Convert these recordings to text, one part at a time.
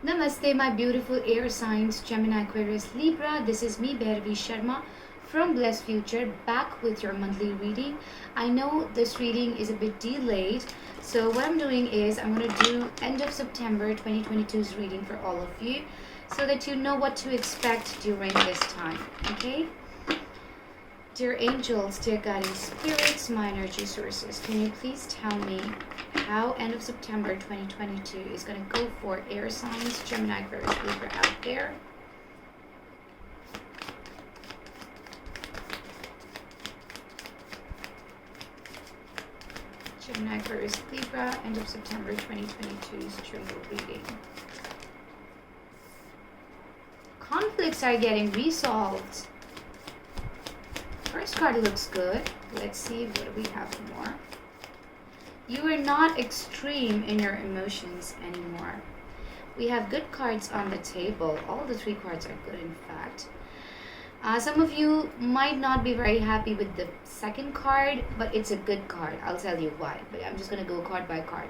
Namaste, my beautiful air signs, Gemini-Aquarius-Libra. This is me, Bhairavi Sharma from Blessed Future, back with your monthly reading. I know this reading is a bit delayed, so what I'm doing is I'm going to do end of September 2022's reading for all of you so that you know what to expect during this time, okay? Dear angels, dear guiding spirits, my energy sources, can you please tell me how end of September 2022 is going to go for air signs, Gemini, Aquarius, Libra out there? Gemini, Aquarius, Libra, end of September 2022's general reading. Conflicts are getting resolved. First card looks good. Let's see what we have more. You are not extreme in your emotions anymore. We have good cards on the table. All the three cards are good, in fact. Some of you might not be very happy with the second card, but it's a good card. I'll tell you why, but I'm just going to go card by card.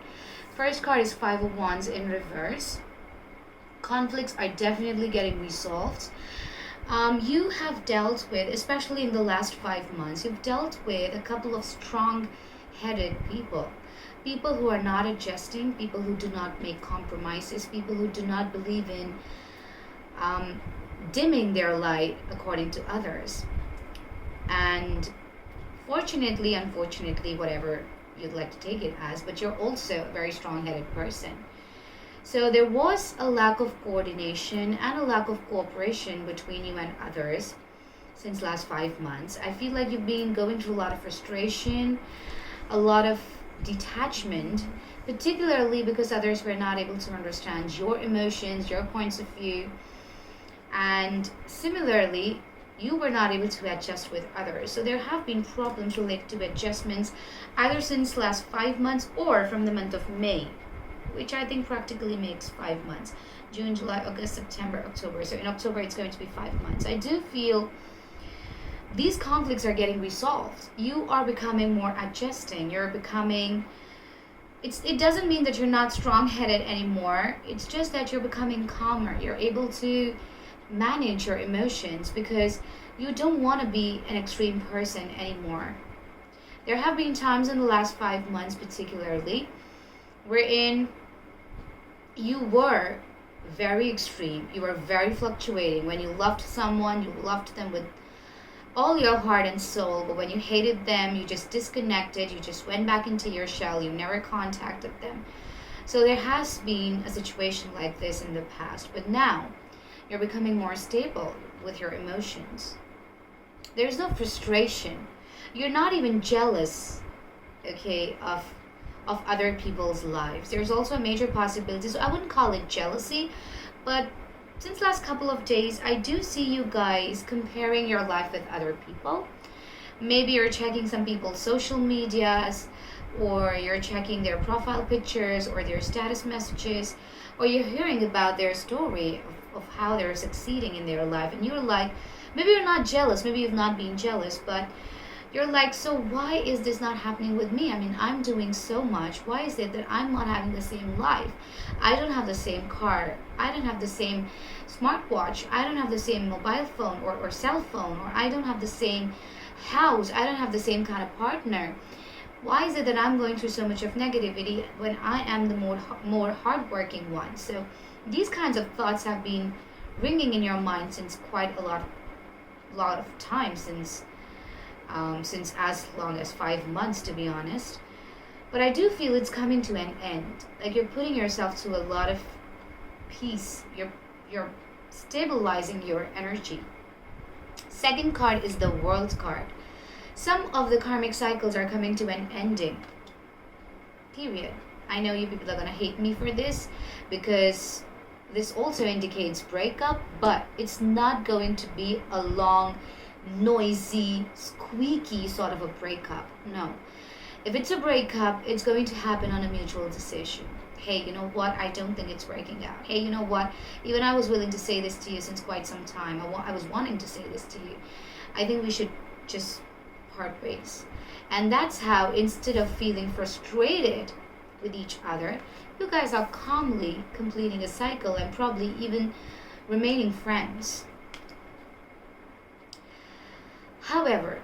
First card is Five of Wands in reverse. Conflicts are definitely getting resolved. You have dealt with, especially in the last 5 months, you've dealt with a couple of strong-headed people. People who are not adjusting, people who do not make compromises, people who do not believe in dimming their light according to others. And fortunately, unfortunately, whatever you'd like to take it as, but you're also a very strong-headed person. So there was a lack of coordination and a lack of cooperation between you and others since last 5 months. I feel like you've been going through a lot of frustration, a lot of detachment, particularly because others were not able to understand your emotions, your points of view. And similarly, you were not able to adjust with others. So there have been problems related to adjustments either since last 5 months or from the month of May, which I think practically makes 5 months. June, July, August, September, October. So in October, it's going to be 5 months. I do feel these conflicts are getting resolved. You are becoming more adjusting. You're becoming... It doesn't mean that you're not strong-headed anymore. It's just that you're becoming calmer. You're able to manage your emotions because you don't want to be an extreme person anymore. There have been times in the last 5 months particularly wherein you were very extreme, you were very fluctuating. When you loved someone, you loved them with all your heart and soul, but when you hated them, you just disconnected, you just went back into your shell, you never contacted them. So there has been a situation like this in the past, but now you're becoming more stable with your emotions. There's no frustration. You're not even jealous, okay, of other people's lives. There's also a major possibility, so I wouldn't call it jealousy, but since last couple of days, I do see you guys comparing your life with other people. Maybe you're checking some people's social medias, or you're checking their profile pictures or their status messages, or you're hearing about their story of how they're succeeding in their life, and you're like, maybe you're not jealous, maybe you've not been jealous, but you're like, so why is this not happening with me? I mean, I'm doing so much. Why is it that I'm not having the same life? I don't have the same car. I don't have the same smartwatch. I don't have the same mobile phone or cell phone. Or I don't have the same house. I don't have the same kind of partner. Why is it that I'm going through so much of negativity when I am the more hardworking one? So these kinds of thoughts have been ringing in your mind since quite a lot of time, since as long as 5 months, to be honest. But I do feel it's coming to an end. Like you're putting yourself to a lot of peace. You're stabilizing your energy. Second card is the World card. Some of the karmic cycles are coming to an ending. Period. I know you people are going to hate me for this because this also indicates breakup, but it's not going to be a long, noisy, squeaky sort of a breakup. No. If it's a breakup, it's going to happen on a mutual decision. Hey, you know what? I don't think it's working out. Hey, you know what? Even I was willing to say this to you since quite some time. I was wanting to say this to you. I think we should just part ways. And that's how, instead of feeling frustrated with each other, you guys are calmly completing a cycle and probably even remaining friends. However,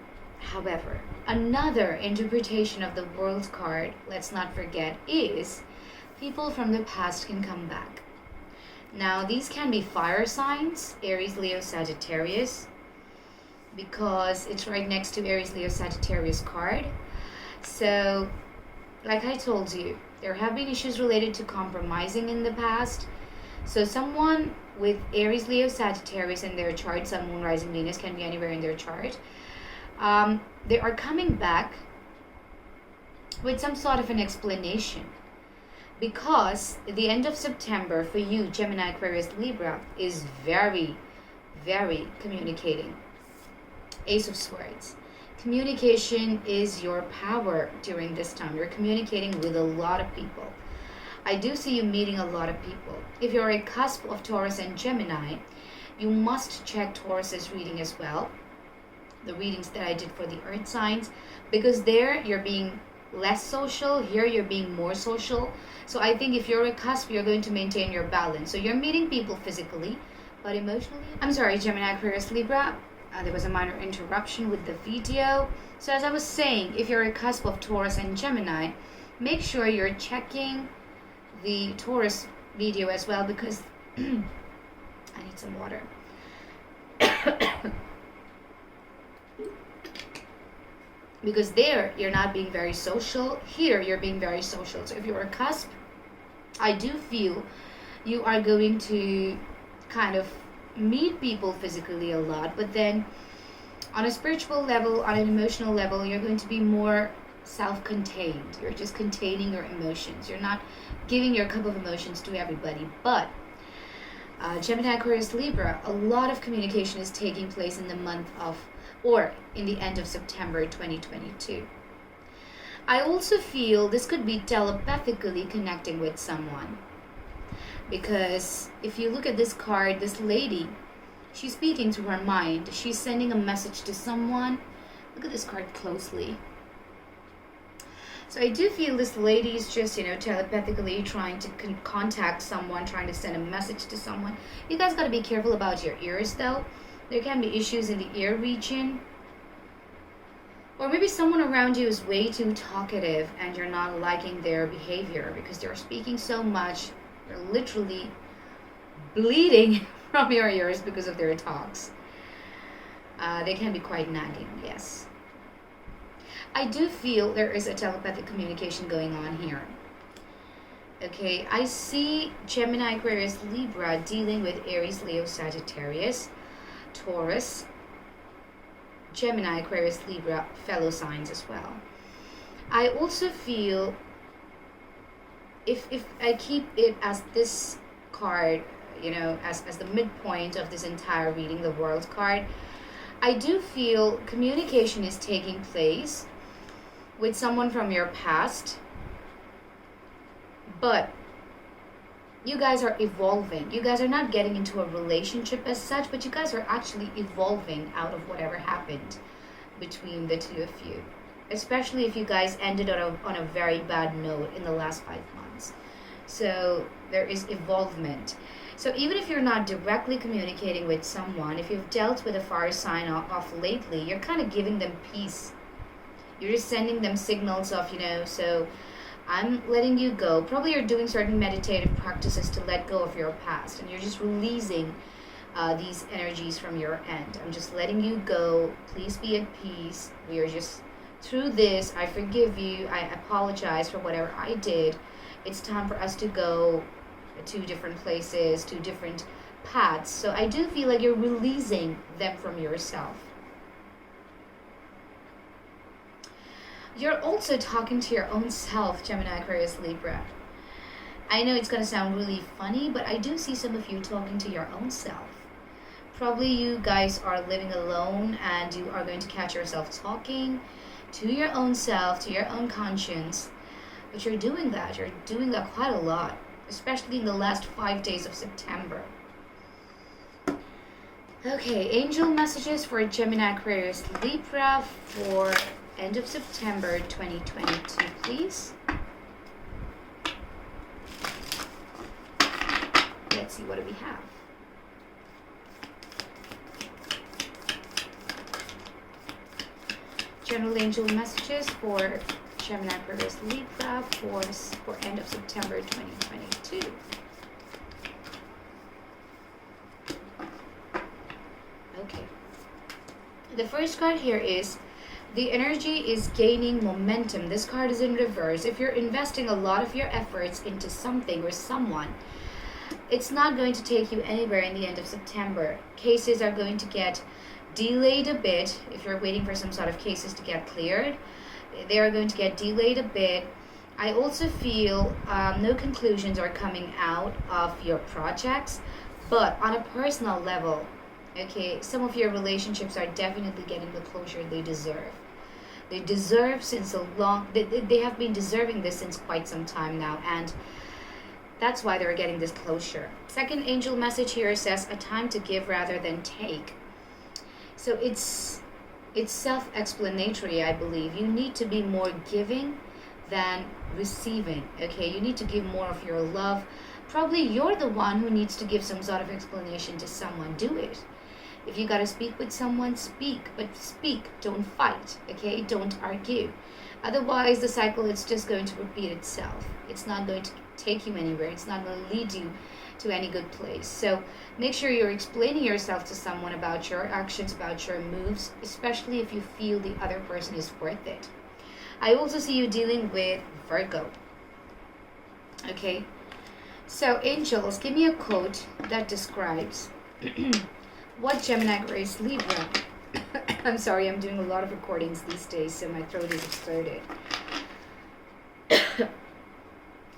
another interpretation of the World card, let's not forget, is people from the past can come back. Now, these can be fire signs, Aries, Leo, Sagittarius, because it's right next to Aries, Leo, Sagittarius card. So, like I told you, there have been issues related to compromising in the past. So someone with Aries, Leo, Sagittarius in their chart, Sun, Moon, Rising, Venus, can be anywhere in their chart. They are coming back with some sort of an explanation. Because the end of September for you, Gemini, Aquarius, Libra, is very, very communicating. Ace of Swords. Communication is your power during this time. You're communicating with a lot of people. I do see you meeting a lot of people. If you're a cusp of Taurus and Gemini, you must check Taurus's reading as well. The readings that I did for the earth signs. Because there, you're being less social. Here, you're being more social. So I think if you're a cusp, you're going to maintain your balance. So you're meeting people physically, but emotionally... I'm sorry, Gemini, Aquarius, Libra. There was a minor interruption with the video. So as I was saying, if you're a cusp of Taurus and Gemini, make sure you're checking the Taurus video as well, because I need some water. Because there, you're not being very social. Here, you're being very social. So if you're a cusp, I do feel you are going to kind of meet people physically a lot, but then on a spiritual level, on an emotional level, you're going to be more self-contained. You're just containing your emotions. You're not giving your cup of emotions to everybody. But Gemini, Aquarius, Libra, a lot of communication is taking place in the month of, or in the end of September 2022. I also feel this could be telepathically connecting with someone. Because if you look at this card, this lady, she's speaking to her mind. She's sending a message to someone. Look at this card closely. So I do feel this lady is just, telepathically trying to contact someone, trying to send a message to someone. You guys got to be careful about your ears, though. There can be issues in the ear region. Or maybe someone around you is way too talkative and you're not liking their behavior because they're speaking so much. You're literally bleeding from your ears because of their talks. They can be quite nagging, yes. I do feel there is a telepathic communication going on here. Okay, I see Gemini, Aquarius, Libra dealing with Aries, Leo, Sagittarius, Taurus, Gemini, Aquarius, Libra, fellow signs as well. I also feel if I keep it as this card, as the midpoint of this entire reading, the World card, I do feel communication is taking place with someone from your past, but you guys are evolving. You guys are not getting into a relationship as such, but you guys are actually evolving out of whatever happened between the two of you. Especially if you guys ended on a very bad note in the last 5 months. So there is evolvement. So even if you're not directly communicating with someone, if you've dealt with a fire sign off lately, you're kind of giving them peace. You're just sending them signals of, so I'm letting you go. Probably you're doing certain meditative practices to let go of your past, and you're just releasing these energies from your end. I'm just letting you go. Please be at peace. We are just through this. I forgive you. I apologize for whatever I did. It's time for us to go to different places, to different paths. So I do feel like you're releasing them from yourself. You're also talking to your own self, Gemini, Aquarius, Libra. I know it's going to sound really funny, but I do see some of you talking to your own self. Probably you guys are living alone and you are going to catch yourself talking to your own self, to your own conscience. But you're doing that. You're doing that quite a lot, especially in the last 5 days of September. Okay, angel messages for Gemini, Aquarius, Libra for end of September 2022, please. let's see what do we have. General angel messages for Gemini-Aquarius-Libra for end of September 2022. Okay. The first card here is the energy is gaining momentum. This card is in reverse. If you're investing a lot of your efforts into something or someone, it's not going to take you anywhere in the end of September. Cases are going to get delayed a bit. If you're waiting for some sort of cases to get cleared, they are going to get delayed a bit. I also feel no conclusions are coming out of your projects, but on a personal level, okay, some of your relationships are definitely getting the closure they deserve. They deserve since a long, they have been deserving this since quite some time now, and that's why they're getting this closure. Second angel message here says a time to give rather than take. So it's self-explanatory, I believe. You need to be more giving than receiving, okay? You need to give more of your love. Probably you're the one who needs to give some sort of explanation to someone. Do it. If you got to speak with someone, speak. But speak, don't fight, okay? Don't argue. Otherwise, the cycle is just going to repeat itself. It's not going to take you anywhere. It's not going to lead you to any good place. So make sure you're explaining yourself to someone about your actions, about your moves, especially if you feel the other person is worth it. I also see you dealing with Virgo. Okay? So angels, give me a quote that describes what Gemini-Aquarius-Libra. I'm sorry, I'm doing a lot of recordings these days, so my throat is exploded.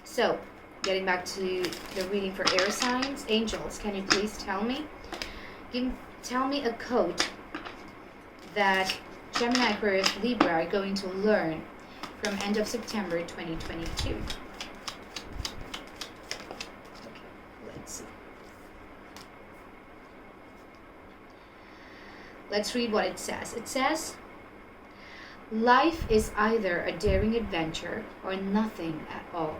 So, getting back to the reading for air signs. Angels, can you please tell me? Tell me a quote that Gemini-Aquarius-Libra are going to learn from end of September 2022. Okay, let's see. Let's read what it says. It says, life is either a daring adventure or nothing at all.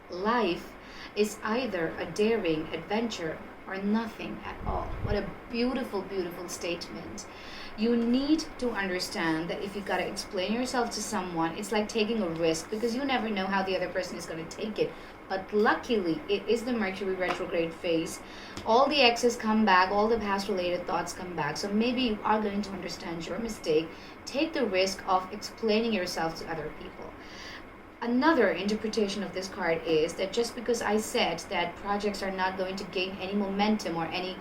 Life is either a daring adventure or nothing at all. What a beautiful, beautiful statement. You need to understand that if you got to explain yourself to someone, it's like taking a risk, because you never know how the other person is going to take it. But luckily, it is the Mercury retrograde phase. All the exes come back, all the past related thoughts come back. So maybe you are going to understand your mistake. Take the risk of explaining yourself to other people. Another interpretation of this card is that just because I said that projects are not going to gain any momentum or any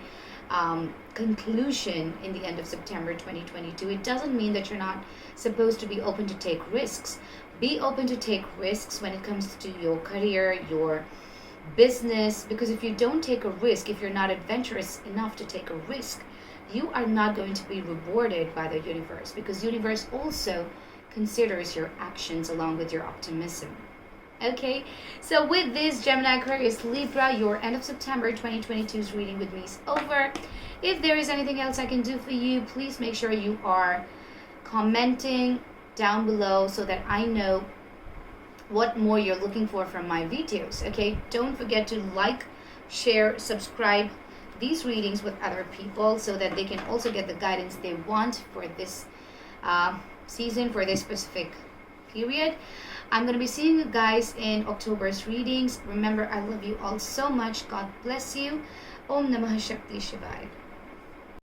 conclusion in the end of September 2022, it doesn't mean that you're not supposed to be open to take risks. Be open to take risks when it comes to your career, your business, because if you don't take a risk, if you're not adventurous enough to take a risk, you are not going to be rewarded by the universe, because universe also considers your actions along with your optimism. Okay, so with this, Gemini-Aquarius-Libra, your end of September 2022's reading with me is over. If there is anything else I can do for you, please make sure you are commenting down below so that I know what more you're looking for from my videos. Okay, don't forget to like, share, subscribe these readings with other people so that they can also get the guidance they want for this season, for this specific period. I'm going to be seeing you guys in October's readings. Remember, I love you all so much. God bless you. Om Namah Shakti Shivaya.